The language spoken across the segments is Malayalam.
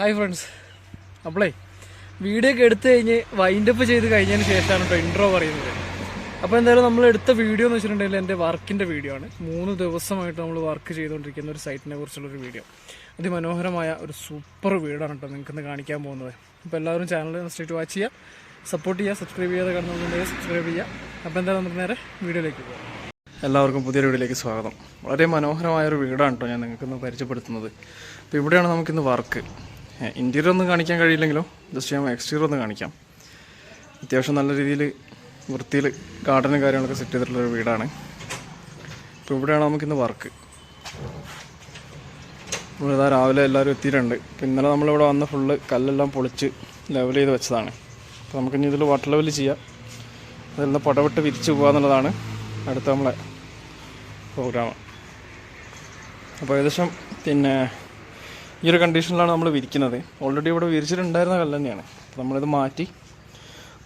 Hi friends. അപ്പോളേ വീഡിയോ ഒക്കെ എടുത്തു കഴിഞ്ഞ് വൈൻഡപ്പ് ചെയ്ത് കഴിഞ്ഞതിന് ശേഷമാണ് കേട്ടോ ഇൻട്രോ പറയുന്നത്. അപ്പോൾ എന്തായാലും നമ്മൾ എടുത്ത വീഡിയോ എന്ന് വെച്ചിട്ടുണ്ടെങ്കിൽ എൻ്റെ വർക്കിൻ്റെ വീഡിയോ ആണ്. 3 ദിവസമായിട്ട് നമ്മൾ വർക്ക് ചെയ്തുകൊണ്ടിരിക്കുന്ന ഒരു സൈറ്റിനെ കുറിച്ചുള്ളൊരു വീഡിയോ. അതിമനോഹരമായ ഒരു സൂപ്പർ വീടാണ് കേട്ടോ നിങ്ങൾക്കിന്ന് കാണിക്കാൻ പോകുന്നത്. അപ്പോൾ എല്ലാവരും ചാനൽ സ്ട്രേറ്റ് വാച്ച് ചെയ്യുക, സപ്പോർട്ട് ചെയ്യുക, സബ്സ്ക്രൈബ് ചെയ്യാതെ കാണുന്നുണ്ടെങ്കിൽ സബ്സ്ക്രൈബ് ചെയ്യുക. അപ്പോൾ എന്തായാലും നമുക്ക് നേരെ വീഡിയോയിലേക്ക് പോകാം. എല്ലാവർക്കും പുതിയൊരു വീഡിയോയിലേക്ക് സ്വാഗതം. വളരെ മനോഹരമായൊരു വീടാണ് കേട്ടോ ഞാൻ നിങ്ങൾക്കിന്ന് പരിചയപ്പെടുത്തുന്നത്. അപ്പോൾ ഇവിടെയാണ് നമുക്കിന്ന് വർക്ക്. ഇൻറ്റീരിയർ ഒന്നും കാണിക്കാൻ കഴിയില്ലെങ്കിലും ജസ്റ്റ് ഞാൻ എക്സ്റ്റീരിയർ ഒന്ന് കാണിക്കാം. അത്യാവശ്യം നല്ല രീതിയിൽ വൃത്തിയിൽ ഗാർഡനും കാര്യങ്ങളൊക്കെ സെറ്റ് ചെയ്തിട്ടുള്ളൊരു വീടാണ്. അപ്പോൾ ഇവിടെയാണ് നമുക്കിന്ന് വർക്ക്. ഇതാ രാവിലെ എല്ലാവരും എത്തിയിട്ടുണ്ട്. അപ്പോൾ ഇന്നലെ നമ്മളിവിടെ വന്ന് ഫുള്ള് കല്ലെല്ലാം പൊളിച്ച് ലെവൽ ചെയ്ത് വെച്ചതാണ്. അപ്പോൾ നമുക്കിനി ഇതിൽ വാട്ടർ ലെവൽ ചെയ്യാം, അതിൽ നിന്ന് പടവിട്ട് വിരിച്ച് പോകുക എന്നുള്ളതാണ് അടുത്ത നമ്മളെ പ്രോഗ്രാം. അപ്പോൾ ഏകദേശം ഈ ഒരു കണ്ടീഷനിലാണ് നമ്മൾ വിരിക്കുന്നത്. ഓൾറെഡി ഇവിടെ വിരിച്ചിട്ടുണ്ടായിരുന്ന കല്ല് തന്നെയാണ്. അപ്പോൾ നമ്മളിത് മാറ്റി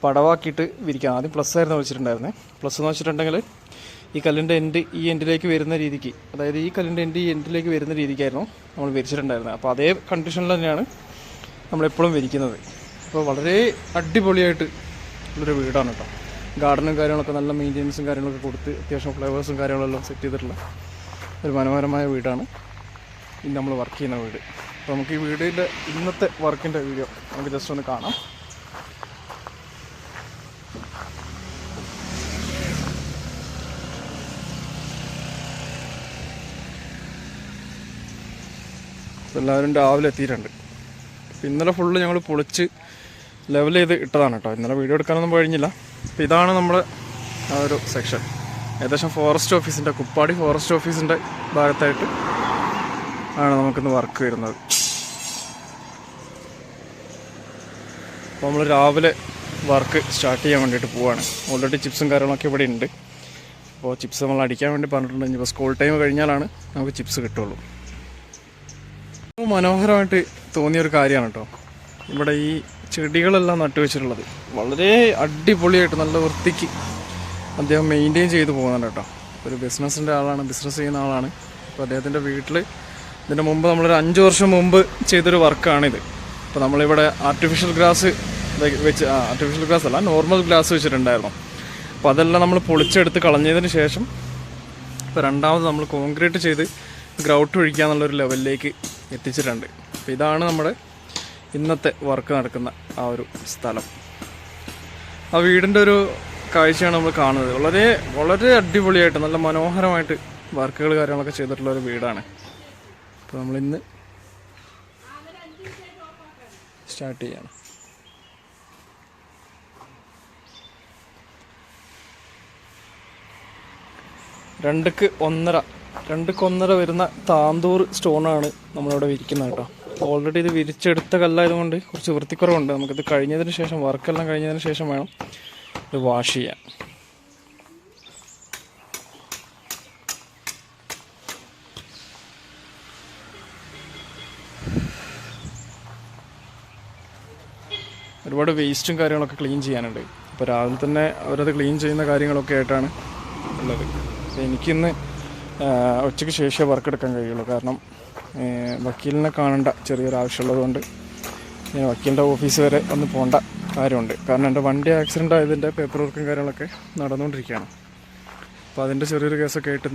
പടവാക്കിയിട്ട് വിരിക്കാം. ആദ്യം പ്ലസ് ആയിരുന്നു വെച്ചിട്ടുണ്ടായിരുന്നത്. പ്ലസ് എന്ന് വെച്ചിട്ടുണ്ടെങ്കിൽ ഈ കല്ലിൻ്റെ എൻഡ് ഈ എൻഡിലേക്ക് വരുന്ന രീതിക്ക്, അതായത് ഈ കല്ലിൻ്റെ എൻഡ് ഈ എൻഡിലേക്ക് വരുന്ന രീതിക്കായിരുന്നു നമ്മൾ വിരിച്ചിട്ടുണ്ടായിരുന്നത്. അപ്പോൾ അതേ കണ്ടീഷനിൽ തന്നെയാണ് നമ്മളെപ്പോഴും വിരിക്കുന്നത്. അപ്പോൾ വളരെ അടിപൊളിയായിട്ട് ഉള്ളൊരു വീടാണ് കേട്ടോ. ഗാർഡനും കാര്യങ്ങളൊക്കെ നല്ല മെയിൻ്റെനൻസും കാര്യങ്ങളൊക്കെ കൊടുത്ത് അത്യാവശ്യം ഫ്ലവേഴ്സും കാര്യങ്ങളെല്ലാം സെറ്റ് ചെയ്തിട്ടുള്ള ഒരു മനോഹരമായ വീടാണ് ഇന്ന് നമ്മൾ വർക്ക് ചെയ്യുന്ന വീട്. അപ്പോൾ നമുക്ക് ഈ വീടിൻ്റെ ഇന്നത്തെ വർക്കിൻ്റെ വീഡിയോ നമുക്ക് ജസ്റ്റ് ഒന്ന് കാണാം. എല്ലാവരും രാവിലെ എത്തിയിട്ടുണ്ട്. അപ്പോൾ ഇന്നലെ ഫുള്ള് ഞങ്ങൾ പൊളിച്ച് ലെവൽ ചെയ്ത് ഇട്ടതാണ് കേട്ടോ. ഇന്നലെ വീഡിയോ എടുക്കാനൊന്നും കഴിഞ്ഞില്ല. അപ്പോൾ ഇതാണ് നമ്മുടെ ആ ഒരു സെക്ഷൻ. ഏകദേശം ഫോറസ്റ്റ് ഓഫീസിൻ്റെ, കുപ്പാടി ഫോറസ്റ്റ് ഓഫീസിൻ്റെ ഭാഗത്തായിട്ട് ആണ് നമുക്കിന്ന് വർക്ക് വരുന്നത്. അപ്പോൾ നമ്മൾ രാവിലെ വർക്ക് സ്റ്റാർട്ട് ചെയ്യാൻ വേണ്ടിയിട്ട് പോവുകയാണ്. ഓൾറെഡി ചിപ്സും കാര്യങ്ങളൊക്കെ ഇവിടെ ഉണ്ട്. അപ്പോൾ ചിപ്സ് നമ്മൾ അടിക്കാൻ വേണ്ടി പറഞ്ഞിട്ടുണ്ട്. ഇപ്പോൾ സ്കൂൾ ടൈം കഴിഞ്ഞാലാണ് നമുക്ക് ചിപ്സ് കിട്ടുള്ളൂ. മനോഹരമായിട്ട് തോന്നിയൊരു കാര്യമാണ് കേട്ടോ ഇവിടെ ഈ ചെടികളെല്ലാം നട്ടുവെച്ചിട്ടുള്ളത്. വളരെ അടിപൊളിയായിട്ട് നല്ല വൃത്തിക്ക് അദ്ദേഹം മെയിൻറ്റെയിൻ ചെയ്ത് പോകുന്നുണ്ട് കേട്ടോ. ഒരു ബിസിനസ്സിൻ്റെ ആളാണ്, ബിസിനസ് ചെയ്യുന്ന ആളാണ്. അപ്പോൾ അദ്ദേഹത്തിൻ്റെ വീട്ടിൽ ഇതിൻ്റെ മുമ്പ് നമ്മളൊരു 5 വർഷം മുമ്പ് ചെയ്തൊരു വർക്കാണിത്. അപ്പോൾ നമ്മളിവിടെ ആർട്ടിഫിഷ്യൽ ഗ്രാസ് വെച്ച്, ആർട്ടിഫിഷ്യൽ ഗ്രാസ് അല്ല, നോർമൽ ഗ്രാസ് വെച്ചിട്ടുണ്ടായിരുന്നു. അപ്പോൾ അതെല്ലാം നമ്മൾ പൊളിച്ചെടുത്ത് കളഞ്ഞതിന് ശേഷം ഇപ്പോൾ രണ്ടാമത് നമ്മൾ കോൺക്രീറ്റ് ചെയ്ത് ഗ്രൗട്ട് ഒഴിക്കുക എന്നുള്ളൊരു ലെവലിലേക്ക് എത്തിച്ചിട്ടുണ്ട്. അപ്പോൾ ഇതാണ് നമ്മുടെ ഇന്നത്തെ വർക്ക് നടക്കുന്ന ആ ഒരു സ്ഥലം. ആ വീടിൻ്റെ ഒരു കാഴ്ചയാണ് നമ്മൾ കാണുന്നത്. വളരെ വളരെ അടിപൊളിയായിട്ട് നല്ല മനോഹരമായിട്ട് വർക്കുകൾ കാര്യങ്ങളൊക്കെ ചെയ്തിട്ടുള്ളൊരു വീടാണ്. അപ്പോൾ നമ്മളിന്ന് സ്റ്റാർട്ട് ചെയ്യണം. രണ്ടുക്ക് ഒന്നര വരുന്ന താന്തൂർ സ്റ്റോണാണ് നമ്മളിവിടെ വിരിക്കുന്നത് കേട്ടോ. ഓൾറെഡി ഇത് വിരിച്ചെടുത്ത കല്ലായതുകൊണ്ട് കുറച്ച് വൃത്തിക്കുറവുണ്ട്. നമുക്കിത് കഴിഞ്ഞതിന് ശേഷം, വർക്കെല്ലാം കഴിഞ്ഞതിന് ശേഷം വേണം ഇത് വാഷ് ചെയ്യാൻ. ഒരുപാട് വേസ്റ്റും കാര്യങ്ങളൊക്കെ ക്ലീൻ ചെയ്യാനുണ്ട്. അപ്പോൾ രാവിലെ തന്നെ അവരത് ക്ലീൻ ചെയ്യുന്ന കാര്യങ്ങളൊക്കെ ആയിട്ടാണ് ഉള്ളത്. എനിക്കിന്ന് ഉച്ചയ്ക്ക് ശേഷമേ വർക്ക് എടുക്കാൻ കഴിയുള്ളൂ. കാരണം വക്കീലിനെ കാണേണ്ട ചെറിയൊരു ആവശ്യമുള്ളതുകൊണ്ട് ഞാൻ വക്കീലിൻ്റെ ഓഫീസ് വരെ ഒന്ന് പോകേണ്ട കാര്യമുണ്ട്. കാരണം എൻ്റെ വണ്ടി ആക്സിഡൻ്റ് ആയതിൻ്റെ പേപ്പർ വർക്കും കാര്യങ്ങളൊക്കെ നടന്നുകൊണ്ടിരിക്കുകയാണ്. അപ്പോൾ അതിൻ്റെ ചെറിയൊരു കേസൊക്കെ ആയിട്ട്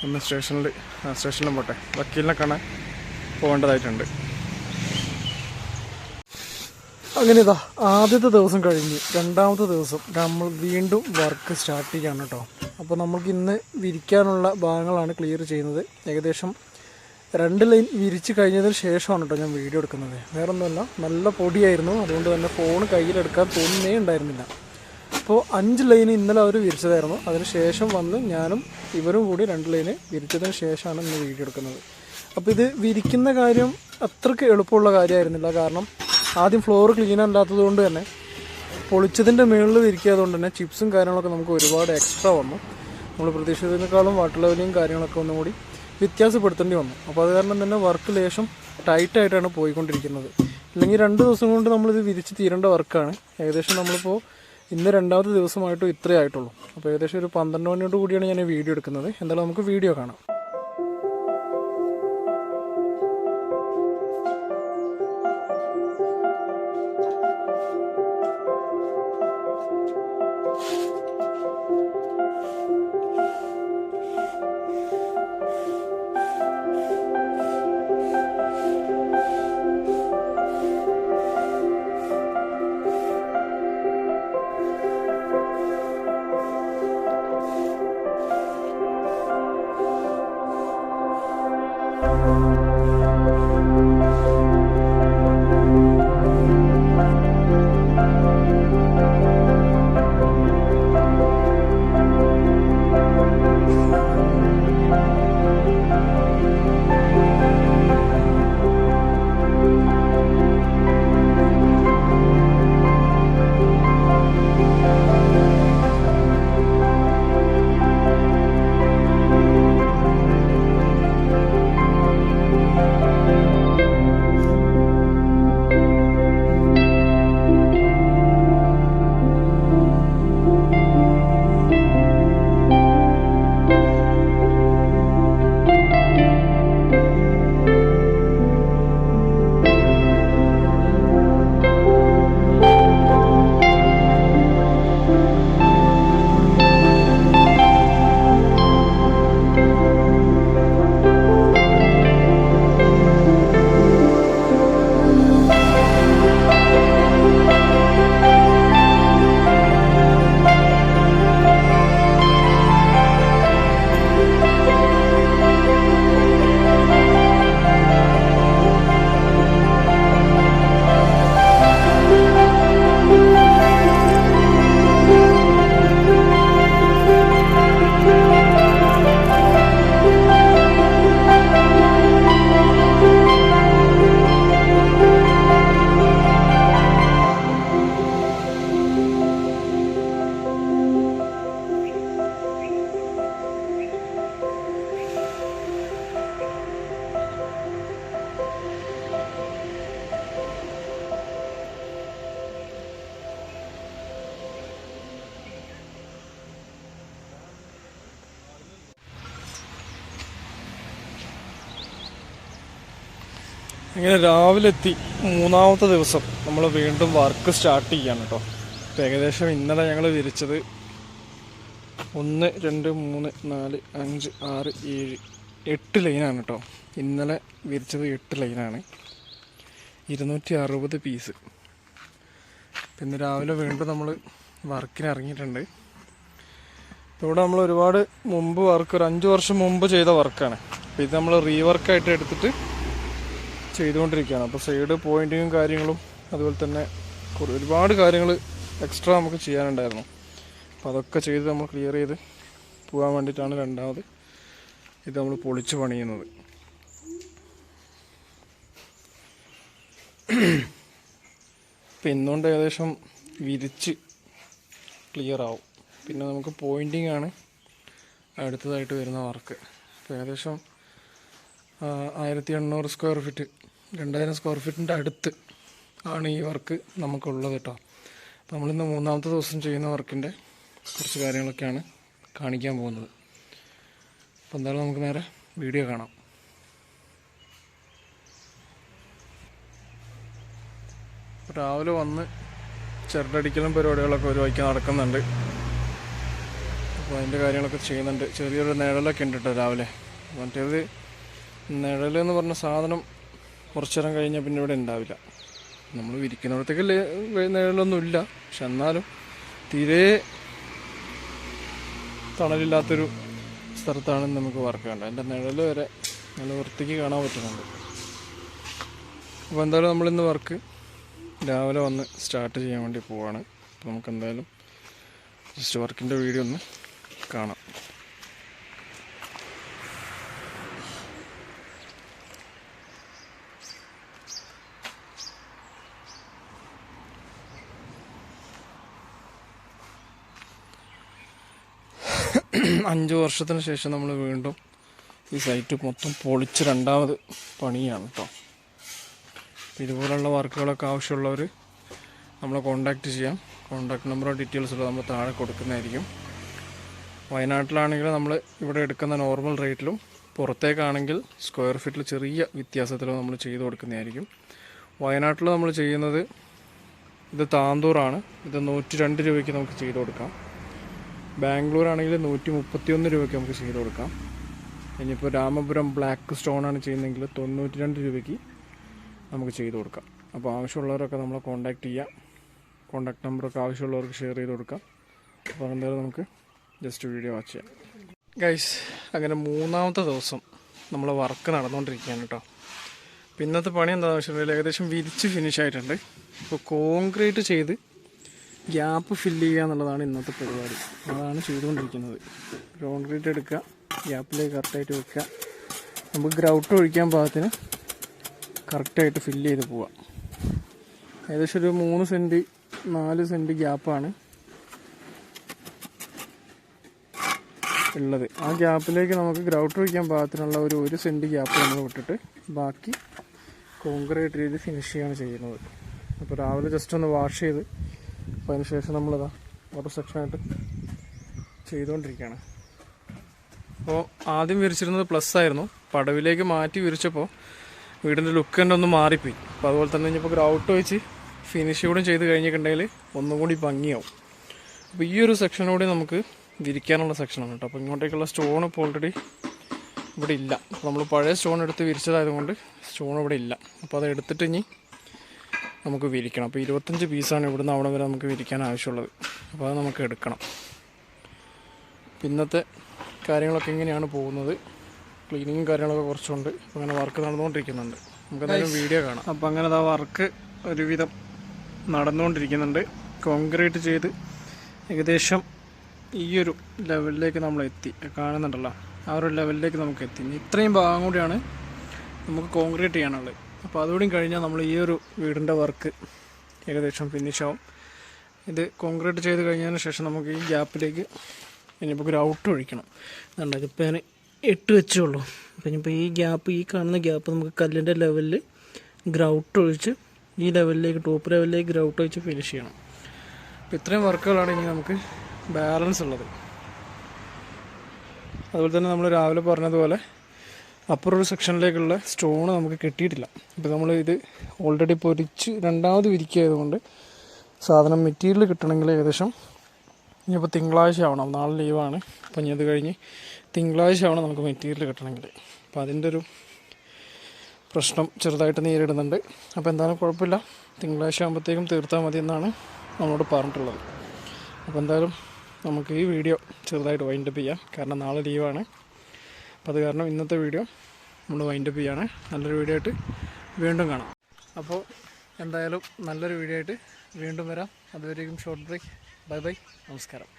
ഒന്ന് സ്റ്റേഷനിലും പോട്ടെ, വക്കീലിനെ കാണാൻ പോകേണ്ടതായിട്ടുണ്ട്. അങ്ങനെ ഇതാ ആദ്യത്തെ ദിവസം കഴിഞ്ഞ് രണ്ടാമത്തെ ദിവസം നമ്മൾ വീണ്ടും വർക്ക് സ്റ്റാർട്ട് ചെയ്യാണ് കേട്ടോ. അപ്പോൾ നമുക്ക് ഇന്ന് വിരിക്കാനുള്ള ഭാഗങ്ങളാണ് ക്ലിയർ ചെയ്യുന്നത്. ഏകദേശം 2 ലൈൻ വിരിച്ച് കഴിഞ്ഞതിന് ശേഷമാണ് കേട്ടോ ഞാൻ വീഡിയോ എടുക്കുന്നത്. വേറൊന്നുമല്ല, നല്ല പൊടിയായിരുന്നു, അതുകൊണ്ട് തന്നെ ഫോൺ കയ്യിലെടുക്കാൻ തോന്നുന്നേ ഉണ്ടായിരുന്നില്ല. അപ്പോൾ 5 ലൈൻ ഇന്നലെ അവർ വിരിച്ചതായിരുന്നു. അതിന് ശേഷം വന്ന് ഞാനും ഇവരും കൂടി 2 ലൈന് വിരിച്ചതിന് ശേഷമാണ് ഇന്ന് വീഡിയോ എടുക്കുന്നത്. അപ്പോൾ ഇത് വിരിക്കുന്ന കാര്യം അത്രയ്ക്ക് എളുപ്പമുള്ള കാര്യമായിരുന്നില്ല. കാരണം ആദ്യം ഫ്ലോർ ക്ലീൻ അല്ലാത്തത് കൊണ്ട് തന്നെ പൊളിച്ചതിൻ്റെ മുകളിൽ വിരിക്കാത്തതുകൊണ്ട് തന്നെ ചിപ്സും കാര്യങ്ങളൊക്കെ നമുക്ക് ഒരുപാട് എക്സ്ട്രാ വന്നു. നമ്മൾ പ്രതീക്ഷിച്ചതിനേക്കാളും വാട്ടർ ലെവലിങ് കാര്യങ്ങളൊക്കെ ഒന്നും കൂടി വ്യത്യാസപ്പെടുത്തേണ്ടി വന്നു. അപ്പോൾ അത് കാരണം തന്നെ വർക്ക് ലേശം ടൈറ്റായിട്ടാണ് പോയിക്കൊണ്ടിരിക്കുന്നത്. ഇല്ലെങ്കിൽ 2 ദിവസം കൊണ്ട് നമ്മളിത് വിരിച്ച് തീരേണ്ട വർക്കാണ്. ഏകദേശം നമ്മളിപ്പോൾ ഇന്ന് 2ാമത്തെ ദിവസമായിട്ടും ഇത്രയേ ആയിട്ടുള്ളൂ. അപ്പോൾ ഏകദേശം ഒരു 12 മണിയോട് കൂടിയാണ് ഞാൻ വീഡിയോ എടുക്കുന്നത്. എന്തായാലും നമുക്ക് വീഡിയോ കാണാം. ഇങ്ങനെ രാവിലെ എത്തി മൂന്നാമത്തെ ദിവസം നമ്മൾ വീണ്ടും വർക്ക് സ്റ്റാർട്ട് ചെയ്യാണ് കേട്ടോ. അപ്പോൾ ഏകദേശം ഇന്നലെ ഞങ്ങൾ വിരിച്ചത് 1 2 3 4 5 6 7 8 ലൈനാണ് കേട്ടോ. ഇന്നലെ വിരിച്ചത് 8 ലൈനാണ്, 260 പീസ്. പിന്നെ രാവിലെ വീണ്ടും നമ്മൾ വർക്കിന് ഇറങ്ങിയിട്ടുണ്ട്. ഇവിടെ നമ്മൾ ഒരുപാട് മുമ്പ് വർക്ക്, ഒരു 5 വർഷം മുമ്പ് ചെയ്ത വർക്കാണ്. അപ്പോൾ ഇത് നമ്മൾ റീവർക്കായിട്ട് എടുത്തിട്ട് ചെയ്തുകൊണ്ടിരിക്കുകയാണ്. അപ്പോൾ സൈഡ് പോയിൻറ്റിങ്ങും കാര്യങ്ങളും അതുപോലെ തന്നെ ഒരുപാട് കാര്യങ്ങൾ എക്സ്ട്രാ നമുക്ക് ചെയ്യാനുണ്ടായിരുന്നു. അപ്പോൾ അതൊക്കെ ചെയ്ത് നമ്മൾ ക്ലിയർ ചെയ്ത് പോകാൻ വേണ്ടിയിട്ടാണ് രണ്ടാമത് ഇത് നമ്മൾ പൊളിച്ച് പണിയുന്നത്. ഇപ്പം ഇന്നുകൊണ്ട് ഏകദേശം വിരിച്ച് ക്ലിയർ ആവും. പിന്നെ നമുക്ക് പോയിൻറ്റിങ് ആണ് അടുത്തതായിട്ട് വരുന്ന വർക്ക്. അപ്പോൾ ഏകദേശം 1800 സ്ക്വയർ ഫീറ്റ്, 2000 സ്ക്വയർ ഫീറ്റിൻ്റെ അടുത്ത് ആണ് ഈ വർക്ക് നമുക്കുള്ളത് കേട്ടോ. അപ്പോൾ നമ്മളിന്ന് മൂന്നാമത്തെ ദിവസം ചെയ്യുന്ന വർക്കിൻ്റെ കുറച്ച് കാര്യങ്ങളൊക്കെയാണ് കാണിക്കാൻ പോകുന്നത്. അപ്പോൾ എന്തായാലും നമുക്ക് നേരെ വീഡിയോ കാണാം. രാവിലെ വന്ന് ചിരട്ടടിക്കലും പരിപാടികളൊക്കെ ഒരു വഴിക്ക് നടക്കുന്നുണ്ട്. അപ്പോൾ അതിൻ്റെ കാര്യങ്ങളൊക്കെ ചെയ്യുന്നുണ്ട്. ചെറിയൊരു നിഴലൊക്കെ ഉണ്ട് കേട്ടോ രാവിലെ. മറ്റേത് നിഴലെന്ന് പറഞ്ഞ സാധനം കുറച്ചു നേരം കഴിഞ്ഞാൽ പിന്നെ ഇവിടെ ഉണ്ടാവില്ല. നമ്മൾ വിരിക്കുന്നിടത്തേക്ക് നിഴലൊന്നുമില്ല, പക്ഷെ എന്നാലും തീരെ തണലില്ലാത്തൊരു സ്ഥലത്താണ് നമുക്ക് വർക്ക് ചെയ്യേണ്ടത്. അതിൻ്റെ നിഴൽ വരെ നല്ല വൃത്തിക്ക് കാണാൻ പറ്റുന്നുണ്ട്. അപ്പോൾ എന്തായാലും നമ്മളിന്ന് വർക്ക് രാവിലെ വന്ന് സ്റ്റാർട്ട് ചെയ്യാൻ വേണ്ടി പോവാണ്. അപ്പോൾ നമുക്ക് എന്തായാലും ജസ്റ്റ് വർക്കിൻ്റെ വീഡിയോ ഒന്ന് കാണാം. അഞ്ച് വർഷത്തിന് ശേഷം നമ്മൾ വീണ്ടും ഈ സൈറ്റ് മൊത്തം പൊളിച്ച് രണ്ടാമത് പണിയാണ് കേട്ടോ. ഇതുപോലുള്ള വർക്കുകളൊക്കെ ആവശ്യമുള്ളവർ നമ്മളെ കോൺടാക്റ്റ് ചെയ്യാം. കോൺടാക്ട് നമ്പറോ ഡീറ്റെയിൽസോ നമ്മൾ താഴെ കൊടുക്കുന്നതായിരിക്കും. വയനാട്ടിലാണെങ്കിൽ നമ്മൾ ഇവിടെ എടുക്കുന്ന നോർമൽ റേറ്റിലും പുറത്തേക്കാണെങ്കിൽ സ്ക്വയർ ഫീറ്റിൽ ചെറിയ വ്യത്യാസത്തിലും നമ്മൾ ചെയ്ത് കൊടുക്കുന്നതായിരിക്കും. വയനാട്ടിൽ നമ്മൾ ചെയ്യുന്നത് ഇത് താന്തൂറാണ്. ഇത് 102 രൂപയ്ക്ക് നമുക്ക് ചെയ്ത് കൊടുക്കാം. ബാംഗ്ലൂർ ആണെങ്കിൽ 131 രൂപയ്ക്ക് നമുക്ക് ചെയ്ത് കൊടുക്കാം. ഇനിയിപ്പോൾ രാമപുരം ബ്ലാക്ക് സ്റ്റോണാണ് ചെയ്യുന്നതെങ്കിൽ 92 രൂപയ്ക്ക് നമുക്ക് ചെയ്ത് കൊടുക്കാം. അപ്പോൾ ആവശ്യമുള്ളവരൊക്കെ നമ്മളെ കോൺടാക്റ്റ് ചെയ്യാം. കോൺടാക്ട് നമ്പറൊക്കെ ആവശ്യമുള്ളവർക്ക് ഷെയർ ചെയ്ത് കൊടുക്കാം. അപ്പോൾ എന്തായാലും നമുക്ക് ജസ്റ്റ് വീഡിയോ വാച്ച് ചെയ്യാം. ഗൈസ്, അങ്ങനെ മൂന്നാമത്തെ ദിവസം നമ്മൾ വർക്ക് നടന്നുകൊണ്ടിരിക്കുകയാണ് കേട്ടോ. അപ്പോൾ ഇന്നത്തെ പണി എന്താണെന്ന് വെച്ചിട്ടുണ്ടെങ്കിൽ ഏകദേശം വിരിച്ച് ഫിനിഷ് ആയിട്ടുണ്ട്. ഇപ്പോൾ കോൺക്രീറ്റ് ചെയ്ത് ഗ്യാപ്പ് ഫില്ല് ചെയ്യുക എന്നുള്ളതാണ് ഇന്നത്തെ പരിപാടി. അതാണ് ചെയ്തുകൊണ്ടിരിക്കുന്നത്. കോൺക്രീറ്റ് എടുക്കുക, ഗ്യാപ്പിലേക്ക് കറക്റ്റായിട്ട് വെക്കുക, നമുക്ക് ഗ്രൗട്ട് ഒഴിക്കാൻ പാകത്തിന് കറക്റ്റായിട്ട് ഫില്ല് ചെയ്ത് പോവാം. ഏകദേശം ഒരു 3 സെൻറ്റ് 4 സെൻറ്റ് ഗ്യാപ്പാണ് ഉള്ളത്. ആ ഗ്യാപ്പിലേക്ക് നമുക്ക് ഗ്രൗട്ട് ഒഴിക്കാൻ പാകത്തിനുള്ള ഒരു 1 സെൻറ്റ് ഗ്യാപ്പ് നമ്മൾ വിട്ടിട്ട് ബാക്കി കോൺക്രീറ്റ് ചെയ്ത് ഫിനിഷ് ചെയ്യാണ് ചെയ്യുന്നത്. അപ്പോൾ രാവിലെ ജസ്റ്റ് ഒന്ന് വാഷ് ചെയ്ത് അപ്പോൾ അതിന് ശേഷം നമ്മളിതാ ഓരോ സെക്ഷനായിട്ട് ചെയ്തുകൊണ്ടിരിക്കുകയാണ്. അപ്പോൾ ആദ്യം വിരിച്ചിരുന്നത് പ്ലസ് ആയിരുന്നു. പടവിലേക്ക് മാറ്റി വിരിച്ചപ്പോൾ വീടിൻ്റെ ലുക്ക് തന്നെ ഒന്ന് മാറിപ്പോയി. അപ്പോൾ അതുപോലെ തന്നെ ഇനിയിപ്പോൾ ഗ്രൗട്ട് വെച്ച് ഫിനിഷ് കൂടെ ചെയ്ത് കഴിഞ്ഞിട്ടുണ്ടെങ്കിൽ ഒന്നും കൂടി ഭംഗിയാവും. അപ്പോൾ ഈ ഒരു സെക്ഷനോടെ നമുക്ക് വിരിക്കാനുള്ള സെക്ഷനാണ് കേട്ടോ. അപ്പോൾ ഇങ്ങോട്ടേക്കുള്ള സ്റ്റോൺ ഇപ്പോൾ ഓൾറെഡി ഇവിടെ ഇല്ല. അപ്പോൾ നമ്മൾ പഴയ സ്റ്റോൺ എടുത്ത് വിരിച്ചതായതുകൊണ്ട് സ്റ്റോൺ ഇവിടെ ഇല്ല. അപ്പോൾ അത് എടുത്തിട്ട് ഇനി നമുക്ക് വിരിക്കണം. അപ്പോൾ 25 പീസാണ് ഇവിടുന്ന് അവിടെ വരെ നമുക്ക് വിരിക്കാൻ ആവശ്യമുള്ളത്. അപ്പോൾ അത് നമുക്ക് എടുക്കണം. ഇന്നത്തെ കാര്യങ്ങളൊക്കെ ഇങ്ങനെയാണ് പോകുന്നത്. ക്ലീനിങ്ങും കാര്യങ്ങളൊക്കെ കുറച്ചുണ്ട്. അപ്പോൾ അങ്ങനെ വർക്ക് നടന്നുകൊണ്ടിരിക്കുന്നുണ്ട്. നമുക്ക് എന്തായാലും വീഡിയോ കാണാം. അപ്പോൾ അങ്ങനെ ആ വർക്ക് ഒരുവിധം നടന്നുകൊണ്ടിരിക്കുന്നുണ്ട്. കോൺക്രീറ്റ് ചെയ്ത് ഏകദേശം ഈ ഒരു ലെവലിലേക്ക് നമ്മൾ എത്തി. കാണുന്നുണ്ടല്ലോ, ആ ഒരു ലെവലിലേക്ക് നമുക്ക് എത്തി. ഇത്രയും ഭാഗം കൂടിയാണ് നമുക്ക് കോൺക്രീറ്റ് ചെയ്യാനുള്ളത്. അപ്പോൾ അതുകൂടി കഴിഞ്ഞാൽ നമ്മൾ ഈ ഒരു വീടിൻ്റെ വർക്ക് ഏകദേശം ഫിനിഷാവും. ഇത് കോൺക്രീറ്റ് ചെയ്ത് കഴിഞ്ഞതിന് ശേഷം നമുക്ക് ഈ ഗ്യാപ്പിലേക്ക് ഇനിയിപ്പോൾ ഗ്രൗട്ട് ഒഴിക്കണം. അതുകൊണ്ട് ഇതിപ്പോൾ ഞാൻ 8 വെച്ചുള്ളൂ. അപ്പോൾ ഇനിയിപ്പോൾ ഈ ഗ്യാപ്പ്, ഈ കാണുന്ന ഗ്യാപ്പ് നമുക്ക് കല്ലിൻ്റെ ലെവലിൽ ഗ്രൗട്ട് ഒഴിച്ച് ഈ ലെവലിലേക്ക്, ടോപ്പ് ലെവലിലേക്ക് ഗ്രൗട്ട് ഒഴിച്ച് ഫിനിഷ് ചെയ്യണം. അപ്പോൾ ഇത്രയും വർക്കുകളാണ് ഇനി നമുക്ക് ബാലൻസ് ഉള്ളത്. അതുപോലെ തന്നെ നമ്മൾ രാവിലെ പറഞ്ഞതുപോലെ അപ്പുറം ഒരു സെക്ഷനിലേക്കുള്ള സ്റ്റോൺ നമുക്ക് കിട്ടിയിട്ടില്ല. ഇപ്പോൾ നമ്മൾ ഇത് ഓൾറെഡി പൊരിച്ച് രണ്ടാമത് വിരിക്കുകയായതുകൊണ്ട് സാധനം മെറ്റീരിയൽ കിട്ടണമെങ്കിൽ ഏകദേശം ഇനിയിപ്പോൾ തിങ്കളാഴ്ച ആവണം. നാളെ ലീവാണ്. അപ്പം ഇനി അത് കഴിഞ്ഞ് തിങ്കളാഴ്ച ആവണം നമുക്ക് മെറ്റീരിയൽ കിട്ടണമെങ്കിൽ. അപ്പോൾ അതിൻ്റെ ഒരു പ്രശ്നം ചെറുതായിട്ട് നേരിടുന്നുണ്ട്. അപ്പോൾ എന്തായാലും കുഴപ്പമില്ല, തിങ്കളാഴ്ച ആകുമ്പോഴത്തേക്കും തീർത്താൽ മതി എന്നാണ് നമ്മളോട് പറഞ്ഞിട്ടുള്ളത്. അപ്പോൾ എന്തായാലും നമുക്ക് ഈ വീഡിയോ ചെറുതായിട്ട് വൈൻഡപ്പ് ചെയ്യാം, കാരണം നാളെ ലീവാണ്. അപ്പോൾ അത് കാരണം ഇന്നത്തെ വീഡിയോ നമ്മൾ വൈൻഡപ്പ് ചെയ്യാണ്. നല്ലൊരു വീഡിയോ ആയിട്ട് വീണ്ടും കാണാം. അപ്പോൾ എന്തായാലും നല്ലൊരു വീഡിയോ ആയിട്ട് വീണ്ടും വരാം. അതുവരേക്കും ഷോർട്ട് ബ്രേക്ക്. ബൈ ബൈ, നമസ്കാരം.